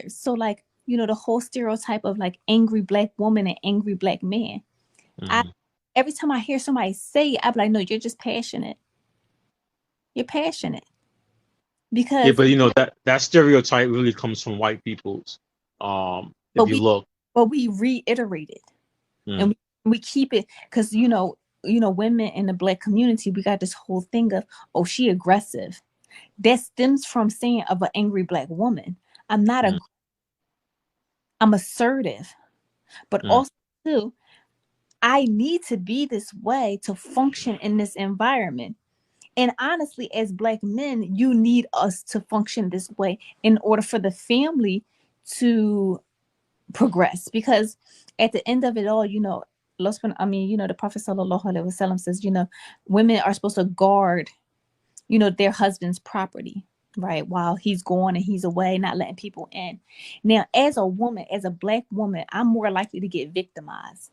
matters. So like, the whole stereotype of like angry black woman and angry black man. I Mm. Every time I hear somebody say it, I'm like, no, you're just passionate. You're passionate Yeah, because but that stereotype really comes from white people's. If but you we look, but we reiterate it, and mm, we keep it because women in the black community, we got this whole thing of, oh, she aggressive. That stems from saying of an angry black woman. I'm not mm, a I'm assertive, but mm, also too, I need to be this way to function in this environment. And honestly, as black men, you need us to function this way in order for the family to progress. Because at the end of it all, the Prophet Sallallahu Alaihi Wasallam says, women are supposed to guard, their husband's property, right? While he's gone and he's away, not letting people in. Now, as a woman, as a black woman, I'm more likely to get victimized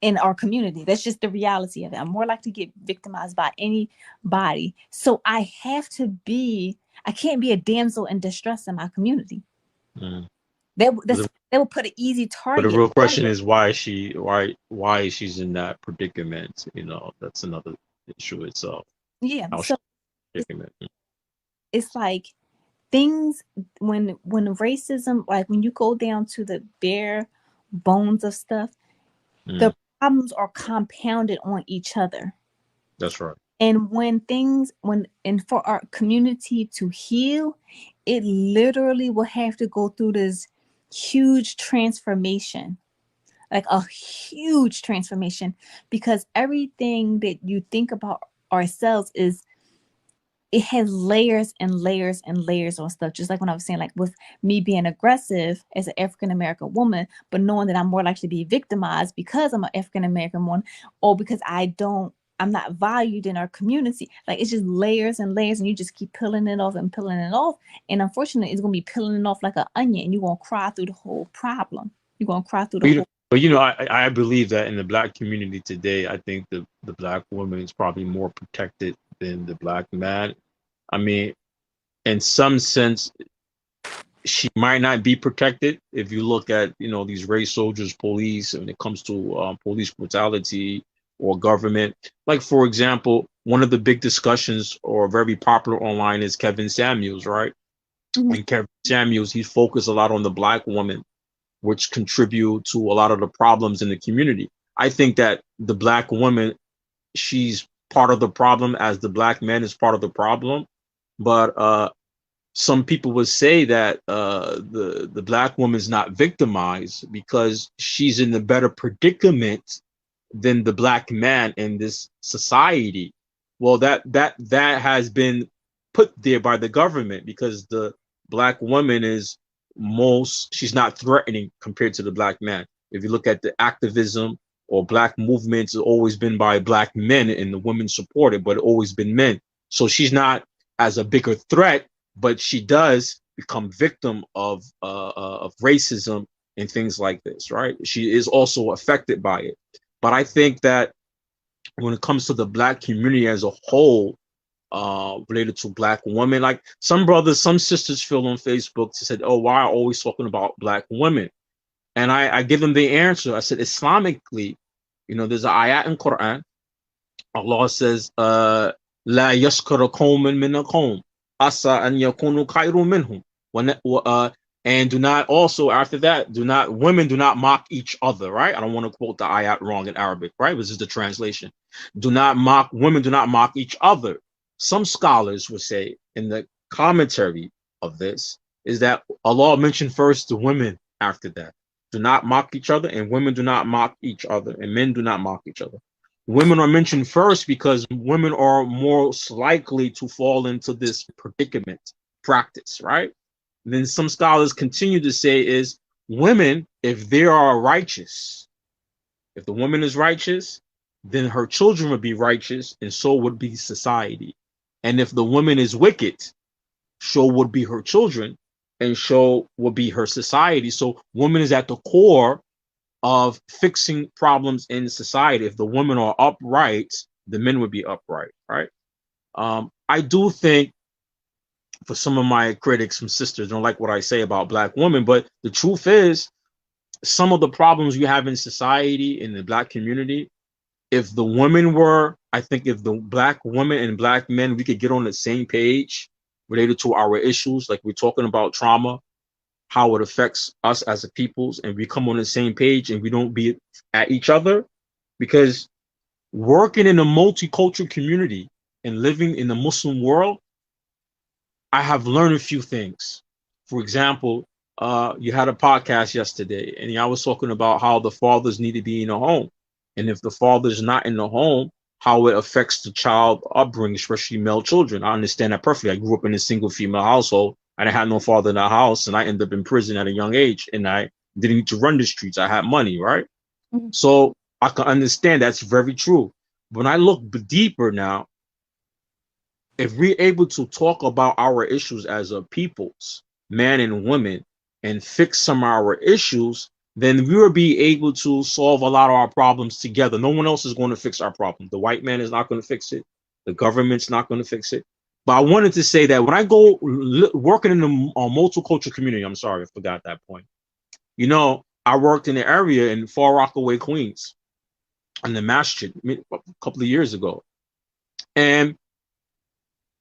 in our community. That's just the reality of it. I'm more likely to get victimized by anybody. So I can't be a damsel in distress in my community. mm. That will put an easy But the target. real question is why she's in that predicament. That's another issue itself. Yeah. How she So predicament. it's like things when racism, like when you go down to the bare bones of stuff, Mm, the problems are compounded on each other. that's right. And and for our community to heal, it literally will have to go through this huge transformation, like a huge transformation, because everything that you think about ourselves is, it has layers and layers and layers on stuff. Just like when I was saying, like with me being aggressive as an African American woman, but knowing that I'm more likely to be victimized because I'm an African American woman, or because I'm not valued in our community. Like it's just layers and layers, and you just keep peeling it off and peeling it off. And unfortunately, it's gonna be peeling it off like an onion, and you're gonna cry through the whole problem. You're gonna cry through the But, whole. I believe that in the black community today, I think the black woman is probably more protected than the black man. I mean, in some sense, she might not be protected if you look at these race soldiers, police, when it comes to police brutality or government. Like for example, one of the big discussions or very popular online is Kevin Samuels, right? Mhm. And Kevin Samuels, he focused a lot on the black woman, which contribute to a lot of the problems in the community. I think that the black woman, she's part of the problem as the black man is part of the problem. But some people would say that the black woman's not victimized because she's in a better predicament than the black man in this society. Well, that has been put there by the government because the black woman is she's not threatening compared to the black man. If you look at the activism or black movements, it's always been by black men and the women supported, but always been men. So she's not as a bigger threat, but she does become victim of racism and things like this, right? She is also affected by it. But I think that when it comes to the black community as a whole, related to black women, like some brothers, some sisters feel on Facebook to said, "Oh, why are always talking about black women?" And I give them the answer. I said, Islamically, there's an ayat in Quran. Allah says, "La yaskara qawman min qawm, asa an yakunu khayru minhum." And do not also after that, women do not mock each other, right? I don't want to quote the ayat wrong in Arabic, right? This is the translation. Women do not mock each other. Some scholars would say in the commentary of this is that Allah mentioned first the women after that. Do not mock each other, and women do not mock each other, and men do not mock each other. Women are mentioned first because women are most likely to fall into this predicament practice, right? And then some scholars continue to say is women, if they are righteous, if the woman is righteous, then her children would be righteous, and so would be society. And if the woman is wicked, so would be her children, and so would be her society. So woman is at the core of fixing problems in society. If the women are upright, the men would be upright, right? I do think for some of my critics, some sisters don't like what I say about black women, but the truth is, some of the problems we have in society in the black community, if the women were, I think if the black women and black men, we could get on the same page related to our issues, like we're talking about trauma, how it affects us as a peoples, and we come on the same page and we don't be at each other, because working in a multicultural community and living in the Muslim world, I have learned a few things. For example, you had a podcast yesterday, and I was talking about how the fathers need to be in the home, and if the father's not in the home, how it affects the child upbringing, especially male children. I understand that perfectly. I grew up in a single female household, and I had no father in the house, and I ended up in prison at a young age, and I didn't need to run the streets. I had money, right? Mhm. So I can understand that's very true. When I look deeper now, if we're able to talk about our issues as a peoples, man and women, and fix some of our issues, then we will be able to solve a lot of our problems together. No one else is going to fix our problem. The white man is not going to fix it. The government's not going to fix it. But I wanted to say that when I go working in a multicultural community, I'm sorry, I forgot that point. You know, I worked in an area in Far Rockaway, Queens, in the masjid a couple of years ago. And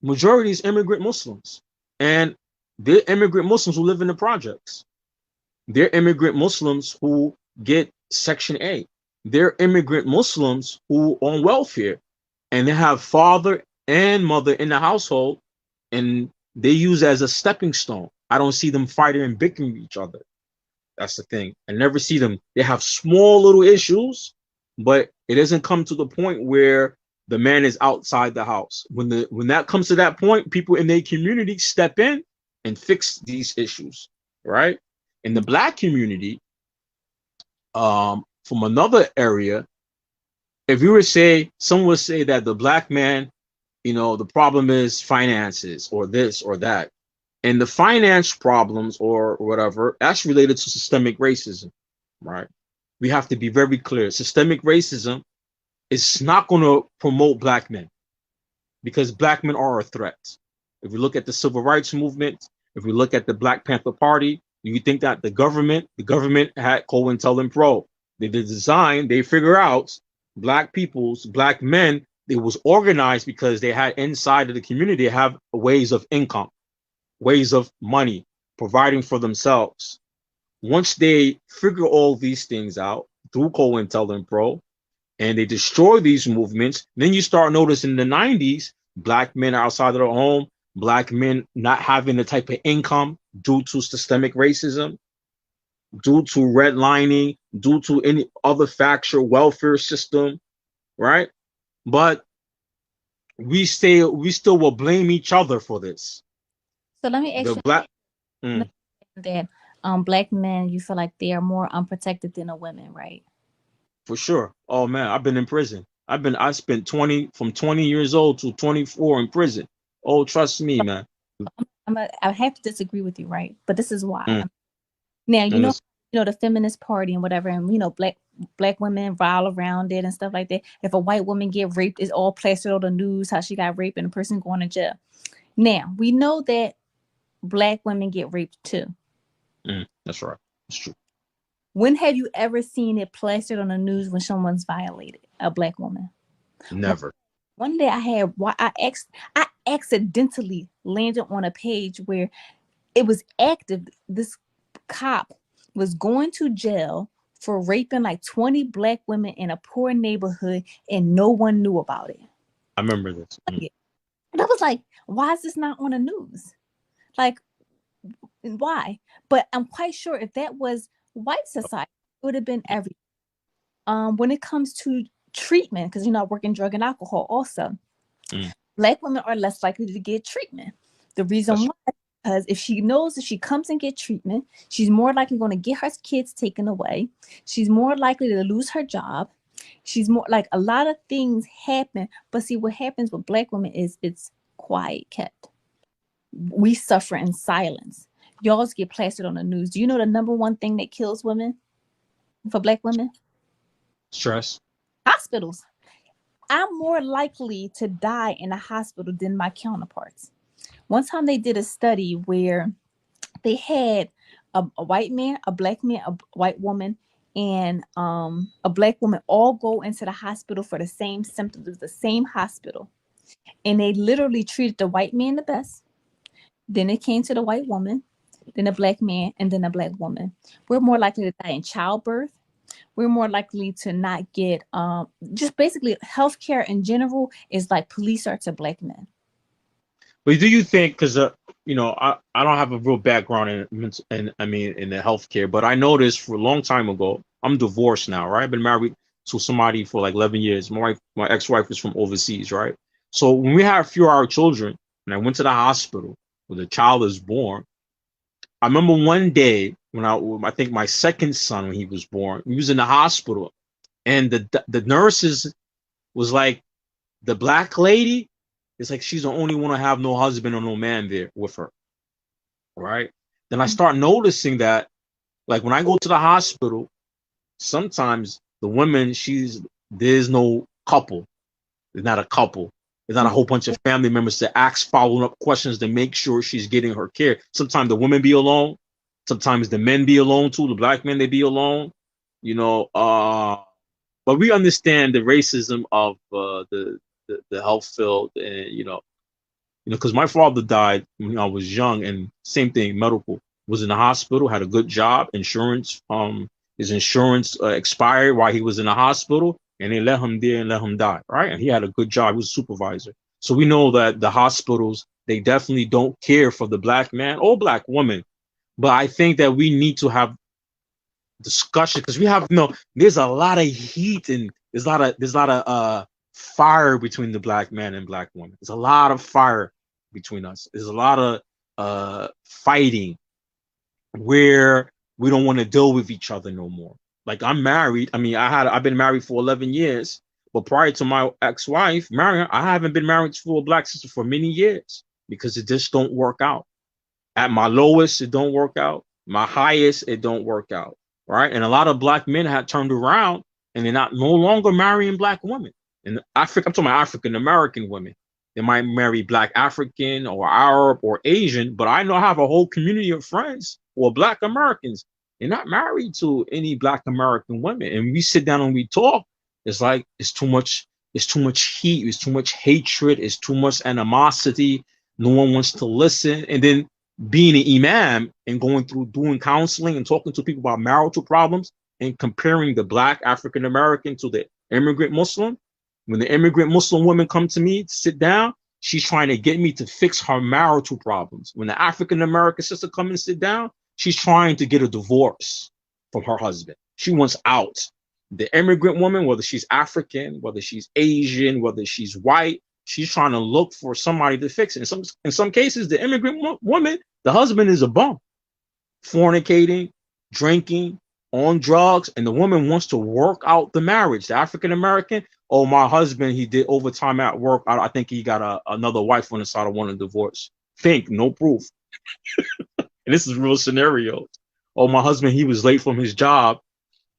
majority is immigrant Muslims. And they're immigrant Muslims who live in the projects. They're immigrant Muslims who get Section A. They're immigrant Muslims who on welfare. And they have father and mother in the household, and they use it as a stepping stone. I don't see them fighting and bickering with each other. That's the thing. I never see them. They have small little issues, but it doesn't come to the point where the man is outside the house. When that comes to that point, people in their community step in and fix these issues, right? In the black community, from another area, if you were to say, someone would say that the black man, the problem is finances or this or that. And the finance problems or whatever, that's related to systemic racism, right? We have to be very clear. Systemic racism is not going to promote black men, because black men are a threat. If we look at the civil rights movement, if we look at the Black Panther Party, you think that the government had COINTELPRO. They figure out black men, it was organized because they had inside of the community, they have ways of income, ways of money, providing for themselves. Once they figure all these things out through COINTELPRO, and they destroy these movements, then you start noticing in the 90s, black men outside of the home, black men not having the type of income due to systemic racism, due to redlining, due to any other factual welfare system, right? But we still will blame each other for this. So let me ask The you black that black men, you feel like they are more unprotected than a women, right? For sure. Oh man, I've been in prison. I spent 20 years old to 24 in prison. Oh, trust me, man. I have to disagree with you, right? But this is why. Mm. Now And it's the feminist party and whatever, and black women rile around it and stuff like that. If a white woman get raped, it's all plastered on the news how she got raped and the person going to jail. Now we know that black women get raped too. that's right. It's true. When have you ever seen it plastered on the news when someone's violated a black woman? Never. One day I accidentally landed on a page where it was active. This cop was going to jail for raping like 20 black women in a poor neighborhood, and no one knew about it. I remember this. And I was like, why is this not on the news? Like, why? But I'm quite sure if that was white society, it would have been every. When it comes to treatment, because I work in drug and alcohol also, black women are less likely to get treatment. The reason why, because if she knows that she comes and get treatment, she's more likely going to get her kids taken away. She's more likely to lose her job. She's more like, a lot of things happen. But see, what happens with black women is it's quiet kept. We suffer in silence. Y'all get plastered on the news. Do you know the number one thing that kills women for black women? Stress. Hospitals. I'm more likely to die in a hospital than my counterparts. One time they did a study where they had a white man, a black man, a white woman, and a black woman all go into the hospital for the same symptoms. It was the same hospital, and they literally treated the white man the best. Then it came to the white woman, then a black man, and then a black woman. We're more likely to die in childbirth. We're more likely to not get just basically healthcare in general is like police are to black men. But do you think, because I don't have a real background in I mean in the healthcare, but I noticed for a long time ago, I'm divorced now, right? I've been married to somebody for like 11 years. My ex-wife is from overseas, right? So when we had a few of our children, and I went to the hospital where the child is born, I remember one day when I think my second son, when he was born, he was in the hospital, and the nurses was like, the black lady, it's like she's the only one to have no husband or no man there with her, right? Then I start noticing that, like when I go to the hospital, sometimes the women, there's no couple. There's not a couple. There's not a whole bunch of family members to ask following up questions to make sure she's getting her care. Sometimes the women be alone. Sometimes the men be alone too. The black men, they be alone. You know, but we understand the racism of the health field, and because my father died when I was young, and same thing, medical, was in the hospital, had a good job, insurance, his insurance expired while he was in the hospital, and they let him there and let him die, right? And he had a good job, he was a supervisor. So we know that the hospitals, they definitely don't care for the black man or black woman. But I think that we need to have discussion, because we have there's a lot of heat, and there's a lot of fire between the black man and black woman. There's a lot of fire between us. There's a lot of fighting where we don't want to deal with each other no more. Like, I'm married. I mean, I've been married for 11 years, but prior to my ex-wife Marion, I haven't been married to a black sister for many years because it just don't work out. At my lowest, it don't work out. My highest, it don't work out. Right? And a lot of black men have turned around, and they're no longer marrying black women. And Africa, I'm talking about African American women. They might marry black African or Arab or Asian, but I know I have a whole community of friends who are black Americans. They're not married to any black American women. And we sit down and we talk. It's like it's too much heat, it's too much hatred, it's too much animosity. No one wants to listen. And then being an imam and going through doing counseling and talking to people about marital problems and comparing the black African American to the immigrant Muslim. When the immigrant Muslim woman come to me to sit down, she's trying to get me to fix her marital problems. When the African American sister come and sit down, she's trying to get a divorce from her husband. She wants out. The immigrant woman, whether she's African, whether she's Asian, whether she's white, she's trying to look for somebody to fix it. In some cases, the immigrant woman, the husband is a bum, fornicating, drinking, on drugs, and the woman wants to work out the marriage. The African American, oh, my husband, he did overtime at work. I think he got another wife on the side. I want a divorce. Think, no proof. And this is real scenario. Oh, my husband, he was late from his job.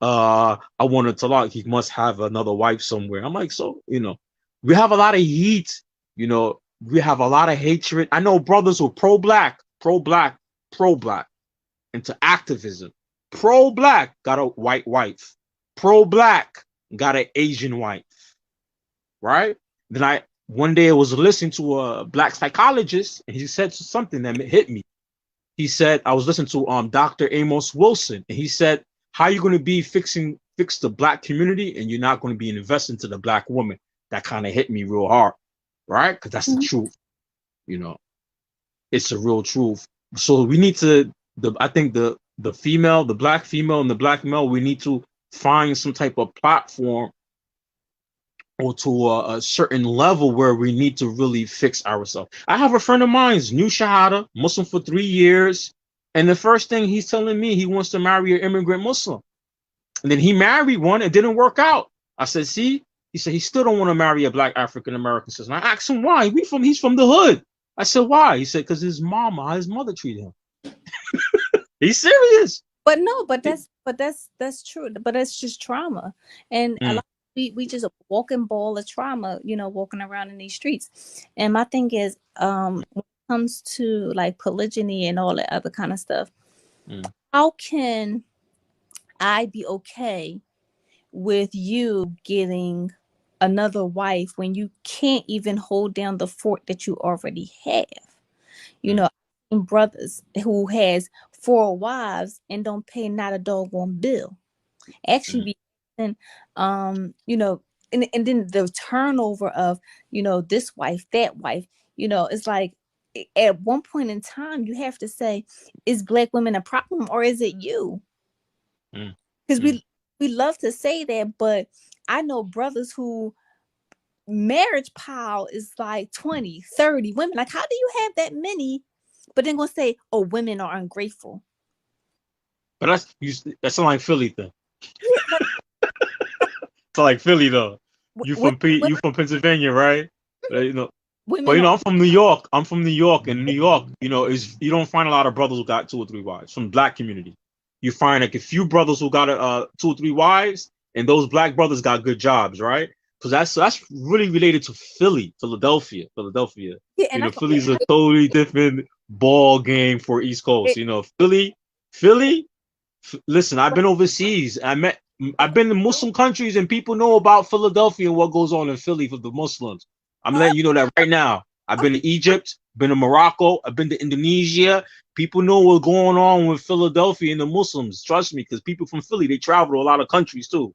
I wanted to talk. He must have another wife somewhere. I'm like, so, we have a lot of heat. We have a lot of hatred. I know brothers who are pro-black, into activism. Pro-black got a white wife. Pro-black got an Asian wife. Right? Then one day I was listening to a black psychologist, and he said something that hit me. He said, I was listening to Dr. Amos Wilson, and he said, how are you going to fix the black community, and you're not going to be investing to the black woman? That kind of hit me real hard, right? Because that's the truth. It's the real truth. So we need to, I think the female, the black female and the black male, we need to find some type of platform or to a certain level where we need to really fix ourselves. I have a friend of mine, new Shahada, Muslim for 3 years. And the first thing he's telling me, he wants to marry an immigrant Muslim. And then he married one. It didn't work out. I said, see, he said he still don't want to marry a black African American sister. And I asked him why. He's from the hood. I said, why? He said, because his mother treated him. He's serious. But no, that's true. But that's just trauma. And a lot we just a walking ball of trauma, walking around in these streets. And my thing is, when it comes to like polygyny and all that other kind of stuff, Mm. how can I be okay with you getting another wife when you can't even hold down the fort that you already have? You Mm. know, brothers who has 4 wives and don't pay not a doggone bill. Actually Mm. be you know, and then the turnover of, this wife, that wife, it's like at one point in time you have to say, is Black women a problem or is it you? Mm. Because Mm. we love to say that, but I know brothers who marriage pile is like 20, 30 women. Like, how do you have that many? But then gonna say, oh, women are ungrateful. But that's not like Philly thing. Yeah, like It's like Philly though. women, You from Pennsylvania, right? You know, but women are. I'm from New York. I'm from New York, and New York, is you don't find a lot of brothers who got 2 or 3 wives from Black community. You find like a few brothers who got 2 or 3 wives, and those Black brothers got good jobs, right? Because that's really related to Philadelphia. Yeah, and that's Philly's a totally different ball game for East Coast. Philly. Listen, I've been overseas. I've been to Muslim countries, and people know about Philadelphia and what goes on in Philly for the Muslims. I'm letting you know that right now. I've been to Egypt, been to Morocco, I've been to Indonesia. People know what's going on with Philadelphia and the Muslims. Trust me, because people from Philly, they travel to a lot of countries too.